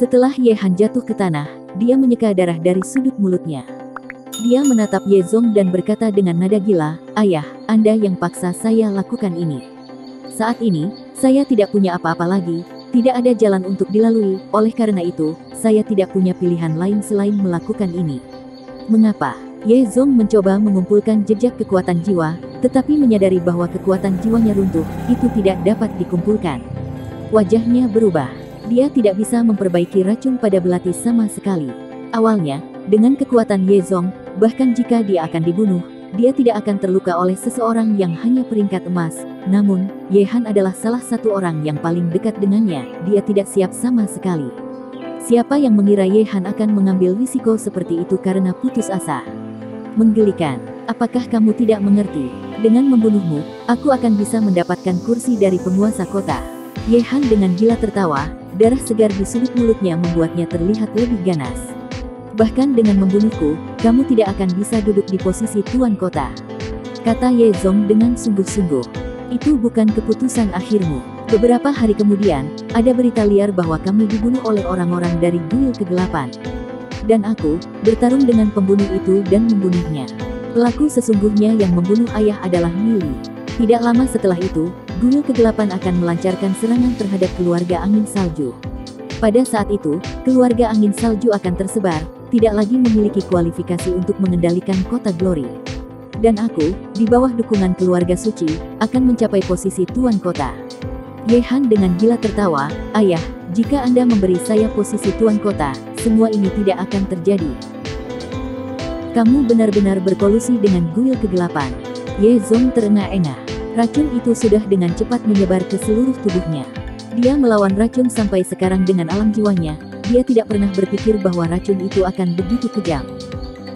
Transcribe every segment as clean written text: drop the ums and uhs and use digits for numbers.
Setelah Ye Han jatuh ke tanah, dia menyeka darah dari sudut mulutnya. Dia menatap Ye Zong dan berkata dengan nada gila, "Ayah, Anda yang paksa saya lakukan ini. Saat ini, saya tidak punya apa-apa lagi, tidak ada jalan untuk dilalui, oleh karena itu, saya tidak punya pilihan lain selain melakukan ini." Mengapa? Ye Zong mencoba mengumpulkan jejak kekuatan jiwa, tetapi menyadari bahwa kekuatan jiwanya runtuh, itu tidak dapat dikumpulkan. Wajahnya berubah. Dia tidak bisa memperbaiki racun pada belati sama sekali. Awalnya, dengan kekuatan Ye Zong, bahkan jika dia akan dibunuh, dia tidak akan terluka oleh seseorang yang hanya peringkat emas. Namun, Ye Han adalah salah satu orang yang paling dekat dengannya, dia tidak siap sama sekali. Siapa yang mengira Ye Han akan mengambil risiko seperti itu karena putus asa? Menggelikan. Apakah kamu tidak mengerti? Dengan membunuhmu, aku akan bisa mendapatkan kursi dari penguasa kota. Ye Han dengan gila tertawa, darah segar di sudut mulutnya membuatnya terlihat lebih ganas. Bahkan dengan membunuhku, kamu tidak akan bisa duduk di posisi tuan kota, kata Ye Zong dengan sungguh-sungguh. Itu bukan keputusan akhirmu. Beberapa hari kemudian, ada berita liar bahwa kamu dibunuh oleh orang-orang dari Guil Kegelapan. Dan aku, bertarung dengan pembunuh itu dan membunuhnya. Pelaku sesungguhnya yang membunuh ayah adalah Mili. Tidak lama setelah itu, Guil Kegelapan akan melancarkan serangan terhadap keluarga angin salju. Pada saat itu, keluarga angin salju akan tersebar, tidak lagi memiliki kualifikasi untuk mengendalikan kota Glory. Dan aku, di bawah dukungan keluarga suci, akan mencapai posisi tuan kota. Ye Han dengan gila tertawa, "Ayah, jika Anda memberi saya posisi tuan kota, semua ini tidak akan terjadi. Kamu benar-benar berkolusi dengan Guil Kegelapan." Ye Zong terengah-engah. Racun itu sudah dengan cepat menyebar ke seluruh tubuhnya. Dia melawan racun sampai sekarang dengan alam jiwanya, dia tidak pernah berpikir bahwa racun itu akan begitu kejam.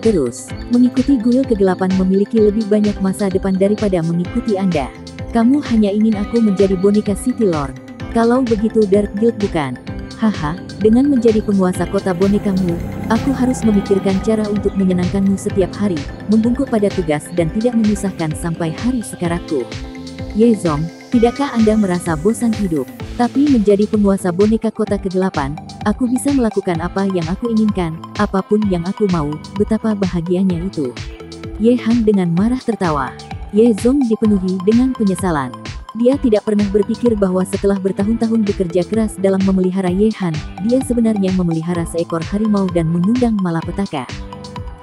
Terus, mengikuti Guil Kegelapan memiliki lebih banyak masa depan daripada mengikuti Anda. Kamu hanya ingin aku menjadi boneka City Lord. Kalau begitu Dark Guild bukan? Haha, dengan menjadi penguasa kota bonekamu, aku harus memikirkan cara untuk menyenangkanmu setiap hari, membungkuk pada tugas dan tidak menyusahkan sampai hari sekaratku. Ye Zong, tidakkah Anda merasa bosan hidup? Tapi menjadi penguasa boneka kota kegelapan, aku bisa melakukan apa yang aku inginkan, apapun yang aku mau, betapa bahagianya itu. Ye Han dengan marah tertawa. Ye Zong dipenuhi dengan penyesalan. Dia tidak pernah berpikir bahwa setelah bertahun-tahun bekerja keras dalam memelihara Ye Han, dia sebenarnya memelihara seekor harimau dan mengundang malapetaka.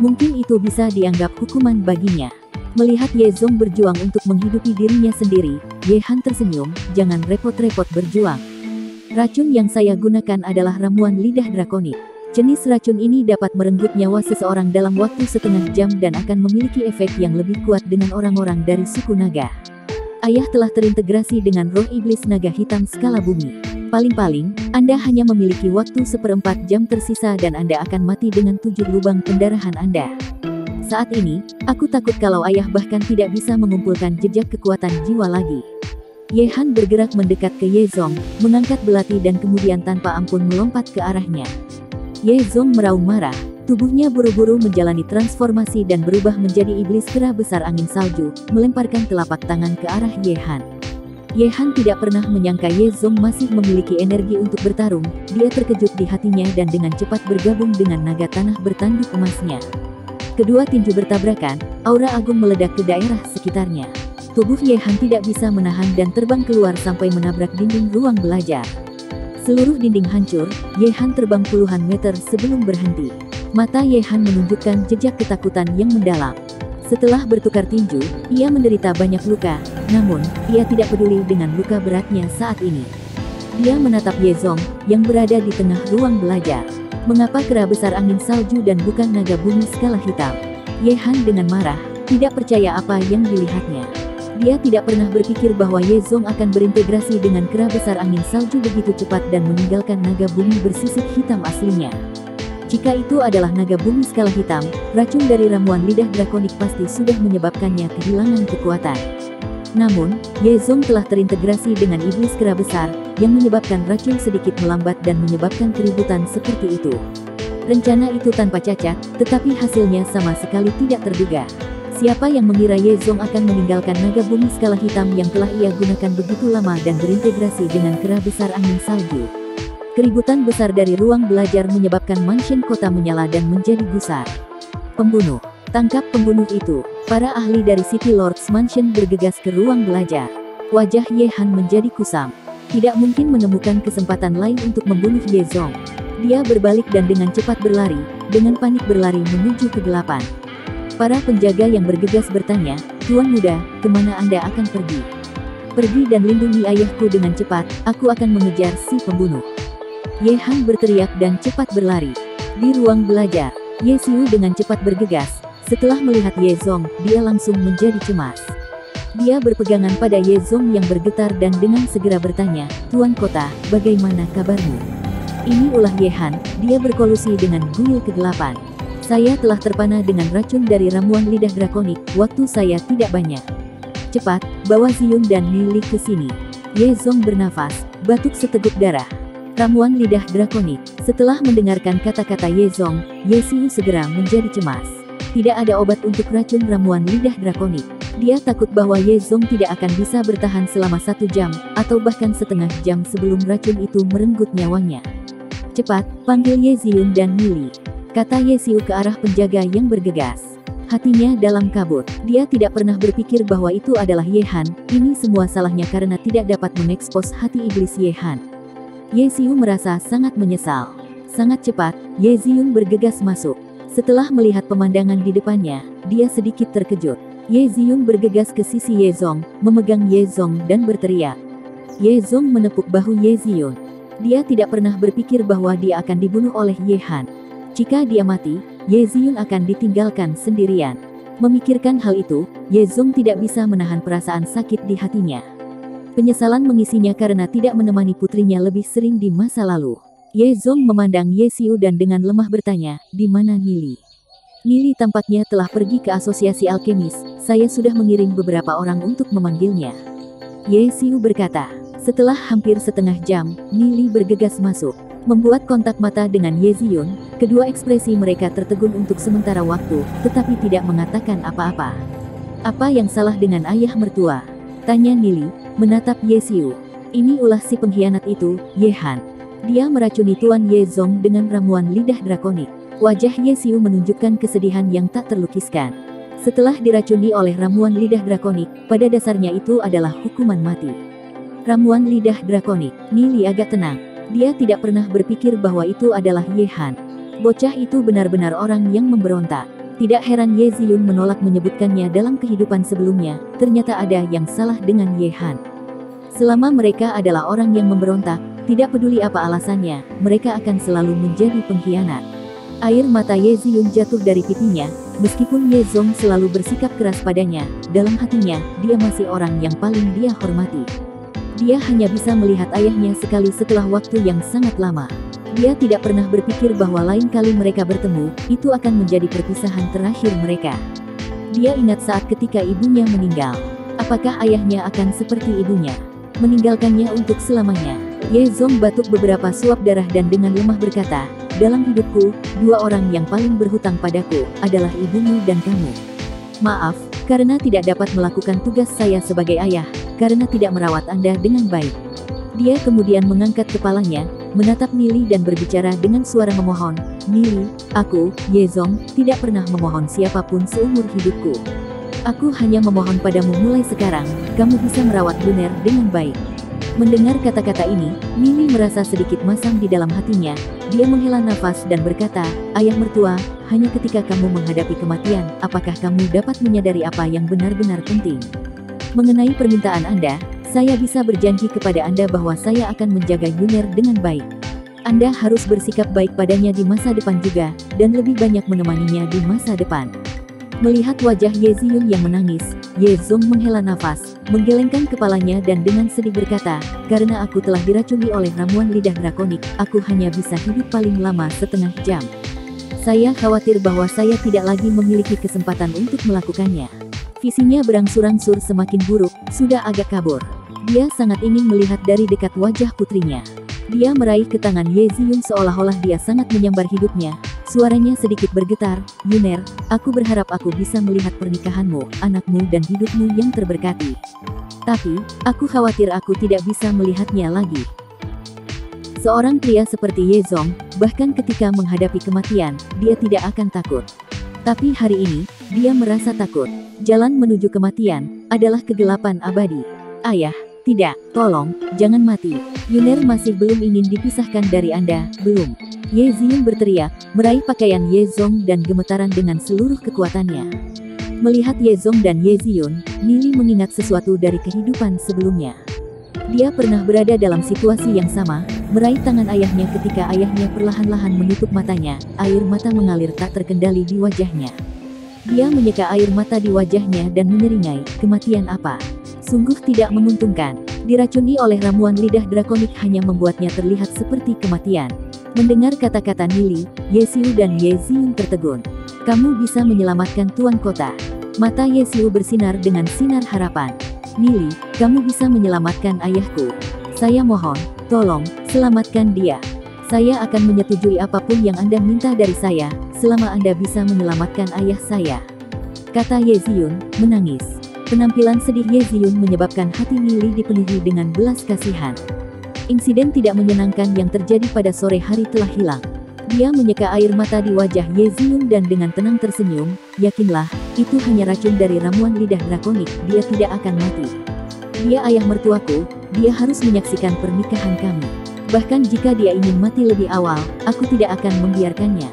Mungkin itu bisa dianggap hukuman baginya. Melihat Ye Zong berjuang untuk menghidupi dirinya sendiri, Ye Han tersenyum, "Jangan repot-repot berjuang. Racun yang saya gunakan adalah ramuan lidah drakonik. Jenis racun ini dapat merenggut nyawa seseorang dalam waktu setengah jam dan akan memiliki efek yang lebih kuat dengan orang-orang dari suku naga. Ayah telah terintegrasi dengan roh iblis naga hitam skala bumi. Paling-paling, Anda hanya memiliki waktu 1/4 jam tersisa dan Anda akan mati dengan 7 lubang pendarahan Anda. Saat ini, aku takut kalau ayah bahkan tidak bisa mengumpulkan jejak kekuatan jiwa lagi." Ye Han bergerak mendekat ke Ye Zong, mengangkat belati dan kemudian tanpa ampun melompat ke arahnya. Ye Zong meraung marah, tubuhnya buru-buru menjalani transformasi dan berubah menjadi iblis kera besar angin salju, melemparkan telapak tangan ke arah Ye Han. Ye Han tidak pernah menyangka Ye Zong masih memiliki energi untuk bertarung, dia terkejut di hatinya dan dengan cepat bergabung dengan naga tanah bertanduk emasnya. Kedua tinju bertabrakan, aura agung meledak ke daerah sekitarnya. Tubuh Ye Han tidak bisa menahan dan terbang keluar sampai menabrak dinding ruang belajar. Seluruh dinding hancur, Ye Han terbang puluhan meter sebelum berhenti. Mata Ye Han menunjukkan jejak ketakutan yang mendalam. Setelah bertukar tinju, ia menderita banyak luka, namun, ia tidak peduli dengan luka beratnya saat ini. Dia menatap Ye Zong, yang berada di tengah ruang belajar. Mengapa kera besar angin salju dan bukan naga bumi skala hitam? Ye Han dengan marah, tidak percaya apa yang dilihatnya. Dia tidak pernah berpikir bahwa Ye Zong akan berintegrasi dengan kera besar angin salju begitu cepat dan meninggalkan naga bumi bersisik hitam aslinya. Jika itu adalah naga bumi skala hitam, racun dari ramuan lidah drakonik pasti sudah menyebabkannya kehilangan kekuatan. Namun, Ye Zong telah terintegrasi dengan iblis kera besar, yang menyebabkan racun sedikit melambat dan menyebabkan keributan seperti itu. Rencana itu tanpa cacat, tetapi hasilnya sama sekali tidak terduga. Siapa yang mengira Ye Zong akan meninggalkan naga bumi skala hitam yang telah ia gunakan begitu lama dan berintegrasi dengan kera besar angin salju? Keributan besar dari ruang belajar menyebabkan mansion kota menyala dan menjadi gusar. Pembunuh. Tangkap pembunuh itu. Para ahli dari City Lords Mansion bergegas ke ruang belajar. Wajah Ye Han menjadi kusam. Tidak mungkin menemukan kesempatan lain untuk membunuh Ye Zong. Dia berbalik dan dengan cepat berlari, dengan panik berlari menuju kegelapan. Para penjaga yang bergegas bertanya, "Tuan muda, kemana Anda akan pergi?" "Pergi dan lindungi ayahku dengan cepat, aku akan mengejar si pembunuh." Ye Han berteriak dan cepat berlari. Di ruang belajar, Ye Xiu dengan cepat bergegas. Setelah melihat Ye Zong, dia langsung menjadi cemas. Dia berpegangan pada Ye Zong yang bergetar dan dengan segera bertanya, "Tuan kota, bagaimana kabarmu?" Ini ulah Ye Han, dia berkolusi dengan kuil kegelapan. "Saya telah terpana dengan racun dari ramuan lidah drakonik, waktu saya tidak banyak. Cepat, bawa Ziyun dan Nili ke sini." Ye Zong bernafas, batuk seteguk darah. Ramuan lidah drakonik. Setelah mendengarkan kata-kata Ye Zong, Ye Xiu segera menjadi cemas. Tidak ada obat untuk racun ramuan lidah drakonik. Dia takut bahwa Ye Zong tidak akan bisa bertahan selama 1 jam, atau bahkan setengah jam sebelum racun itu merenggut nyawanya. "Cepat, panggil Ye Ziyun dan Nili," kata Ye Xiu ke arah penjaga yang bergegas. Hatinya dalam kabut. Dia tidak pernah berpikir bahwa itu adalah Ye Han. Ini semua salahnya karena tidak dapat mengekspos hati iblis Ye Han. Ye Xiu merasa sangat menyesal. Sangat cepat, Ye Ziyun bergegas masuk. Setelah melihat pemandangan di depannya, dia sedikit terkejut. Ye Ziyun bergegas ke sisi Ye Zong, memegang Ye Zong dan berteriak. Ye Zong menepuk bahu Ye Ziyun. Dia tidak pernah berpikir bahwa dia akan dibunuh oleh Ye Han. Jika dia mati, Ye Ziyun akan ditinggalkan sendirian. Memikirkan hal itu, Ye Zong tidak bisa menahan perasaan sakit di hatinya. Penyesalan mengisinya karena tidak menemani putrinya lebih sering di masa lalu. Ye Zong memandang Ye Xiu dan dengan lemah bertanya, "Di mana Nili?" "Nili tampaknya telah pergi ke asosiasi alkemis, saya sudah mengirim beberapa orang untuk memanggilnya," Ye Xiu berkata. Setelah hampir setengah jam, Nili bergegas masuk. Membuat kontak mata dengan Ye Ziyun, kedua ekspresi mereka tertegun untuk sementara waktu, tetapi tidak mengatakan apa-apa. "Apa yang salah dengan ayah mertua?" tanya Nili, menatap Ye Xiu. "Ini ulah si pengkhianat itu, Ye Han. Dia meracuni Tuan Ye Zong dengan ramuan lidah drakonik." Wajah Ye Xiu menunjukkan kesedihan yang tak terlukiskan. Setelah diracuni oleh ramuan lidah drakonik, pada dasarnya itu adalah hukuman mati. Ramuan lidah drakonik. Nili agak tenang. Dia tidak pernah berpikir bahwa itu adalah Ye Han. Bocah itu benar-benar orang yang memberontak. Tidak heran Ye Ziyun menolak menyebutkannya dalam kehidupan sebelumnya, ternyata ada yang salah dengan Ye Han. Selama mereka adalah orang yang memberontak, tidak peduli apa alasannya, mereka akan selalu menjadi pengkhianat. Air mata Ye Ziyun jatuh dari pipinya, meskipun Ye Zong selalu bersikap keras padanya, dalam hatinya, dia masih orang yang paling dia hormati. Dia hanya bisa melihat ayahnya sekali setelah waktu yang sangat lama. Dia tidak pernah berpikir bahwa lain kali mereka bertemu, itu akan menjadi perpisahan terakhir mereka. Dia ingat saat ketika ibunya meninggal. Apakah ayahnya akan seperti ibunya? Meninggalkannya untuk selamanya. Ye Zong batuk beberapa suap darah dan dengan lemah berkata, "Dalam hidupku, 2 orang yang paling berhutang padaku, adalah ibumu dan kamu. Maaf, karena tidak dapat melakukan tugas saya sebagai ayah, karena tidak merawat Anda dengan baik." Dia kemudian mengangkat kepalanya, menatap Nili dan berbicara dengan suara memohon, "Nili, aku, Ye Zong, tidak pernah memohon siapapun seumur hidupku. Aku hanya memohon padamu mulai sekarang, kamu bisa merawat Luner dengan baik." Mendengar kata-kata ini, Nili merasa sedikit masam di dalam hatinya. Dia menghela nafas dan berkata, "Ayah mertua, hanya ketika kamu menghadapi kematian, apakah kamu dapat menyadari apa yang benar-benar penting? Mengenai permintaan Anda, saya bisa berjanji kepada Anda bahwa saya akan menjaga Luner dengan baik. Anda harus bersikap baik padanya di masa depan juga, dan lebih banyak menemaninya di masa depan." Melihat wajah Ye Ziyun yang menangis, Ye Zong menghela nafas, menggelengkan kepalanya dan dengan sedih berkata, "Karena aku telah diracuni oleh ramuan lidah drakonik, aku hanya bisa hidup paling lama setengah jam. Saya khawatir bahwa saya tidak lagi memiliki kesempatan untuk melakukannya." Visinya berangsur-angsur semakin buruk, sudah agak kabur. Dia sangat ingin melihat dari dekat wajah putrinya. Dia meraih ke tangan Ye Ziyun seolah-olah dia sangat menyambar hidupnya. Suaranya sedikit bergetar, "Luner, aku berharap aku bisa melihat pernikahanmu, anakmu dan hidupmu yang terberkati. Tapi, aku khawatir aku tidak bisa melihatnya lagi." Seorang pria seperti Ye Zong, bahkan ketika menghadapi kematian, dia tidak akan takut. Tapi hari ini, dia merasa takut. Jalan menuju kematian adalah kegelapan abadi. Ayah, tidak, tolong, jangan mati. Yuner masih belum ingin dipisahkan dari Anda, belum. Ye Ziyun berteriak, meraih pakaian Ye Zong dan gemetaran dengan seluruh kekuatannya. Melihat Ye Zong dan Ye Ziyun, Nili mengingat sesuatu dari kehidupan sebelumnya. Dia pernah berada dalam situasi yang sama, meraih tangan ayahnya ketika ayahnya perlahan-lahan menutup matanya, air mata mengalir tak terkendali di wajahnya. Dia menyeka air mata di wajahnya dan menyeringai, kematian apa? Sungguh tidak menguntungkan. Diracuni oleh ramuan lidah drakonik hanya membuatnya terlihat seperti kematian. Mendengar kata-kata Nili, Ye Xiu dan Ye Ziyun tertegun. Kamu bisa menyelamatkan Tuan Kota. Mata Ye Xiu bersinar dengan sinar harapan. Nili, kamu bisa menyelamatkan ayahku. Saya mohon, tolong, selamatkan dia. Saya akan menyetujui apapun yang Anda minta dari saya, selama Anda bisa menyelamatkan ayah saya. Kata Ye Ziyun, menangis. Penampilan sedih Ye Ziyun menyebabkan hati Nili dipenuhi dengan belas kasihan. Insiden tidak menyenangkan yang terjadi pada sore hari telah hilang. Dia menyeka air mata di wajah Ye Ziyun dan dengan tenang tersenyum, yakinlah, itu hanya racun dari ramuan lidah drakonik, dia tidak akan mati. Dia ayah mertuaku, dia harus menyaksikan pernikahan kami. Bahkan jika dia ingin mati lebih awal, aku tidak akan membiarkannya.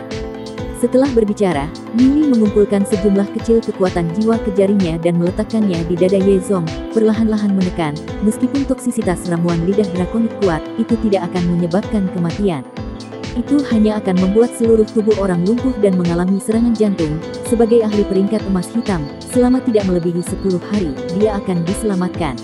Setelah berbicara, Nili mengumpulkan sejumlah kecil kekuatan jiwa ke jarinya dan meletakkannya di dada Ye Zong, perlahan-lahan menekan, meskipun toksisitas ramuan lidah drakonik kuat, itu tidak akan menyebabkan kematian. Itu hanya akan membuat seluruh tubuh orang lumpuh dan mengalami serangan jantung. Sebagai ahli peringkat emas hitam, selama tidak melebihi 10 hari, dia akan diselamatkan.